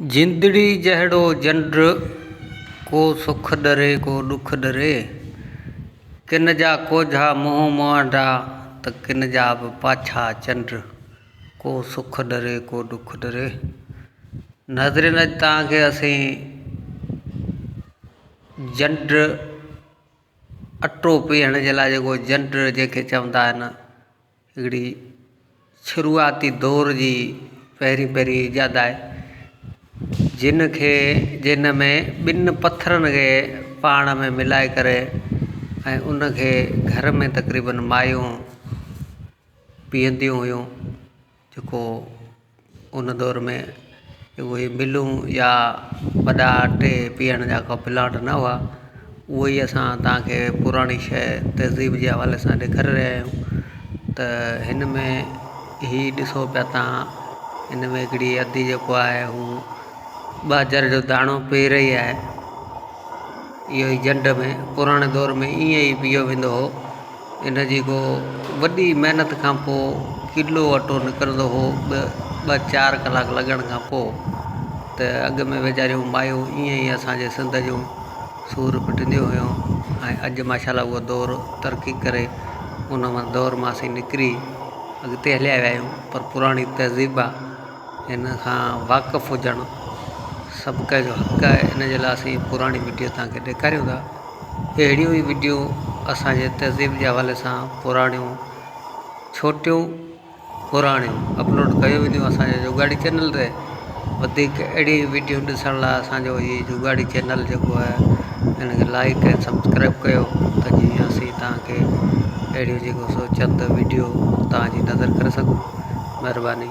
जिंदड़ी जहिड़ो जंड को सुख डरे को दुख डरे। किन जा कोझा मुंहुं मुहांडा त किन जा बि पाछा चंड। को सुख डरे को दुख डरे। नज़रिन तव्हांखे असीं जंड अटो पीअण जे लाइ जेको जंड जंहिंखे चवंदा आहिनि, हिकिड़ी शुरूआती दौर जी पहिरीं ईजाद आहे, जिन में ॿिनि पथरनि खे पाण में मिलाए करे ऐं उनखे घर में तक़रीबन मायूं पीअंदियूं हुयूं। जेको उन दौर में उहे मिलूं या वॾा अटे पीअण जा को प्लांट न हुआ। उहो ई असां तव्हांखे पुराणी शइ तहज़ीब जे हवाले सां ॾेखारे रहिया आहियूं। त हिन में ही ॾिसो पिया तव्हां, हिन में हिकिड़ी अधी जेको आहे हू ॿाजर जो दाणो पी रही आहे। इहो ई जंड में पुराणे दौर में ईअं ई पीओ वेंदो हो। इन जी को वॾी महिनत खां पोइ किलो अटो निकिरंदो हो, 2-4 कलाक लॻण खां पोइ। त अॻ में वीचारियूं मायूं ईअं ई असांजे सिंध जूं सूर पिटंदियूं हुयूं। ऐं अॼु माशाल्लाह उहो दौर तरक़ी करे उन मां दौर मां असीं निकिरी अॻिते हलिया विया आहियूं। पर पुराणी तहज़ीब आहे, हिन खां वाक़ुफ़ु हुजणु सभु कंहिंजो हक़ आहे। इन जे लाइ असीं पुराणी वीडियो तव्हांखे ॾेखारियूं था। अहिड़ियूं ई वीडियो असांजे तहज़ीब जे हवाले सां पुराणियूं छोटियूं पुराणियूं अपलोड कयूं वेंदियूं असांजे जुगाड़ी चैनल ते। वधीक अहिड़ी वीडियो ॾिसण लाइ असांजो हीउ जुगाड़ी चैनल जेको आहे हिनखे लाइक ऐं सब्सक्राइब कयो, त जीअं असीं तव्हांखे अहिड़ियूं जेको सो चंद वीडियो तव्हांजी नज़र करे सघूं। महिरबानी।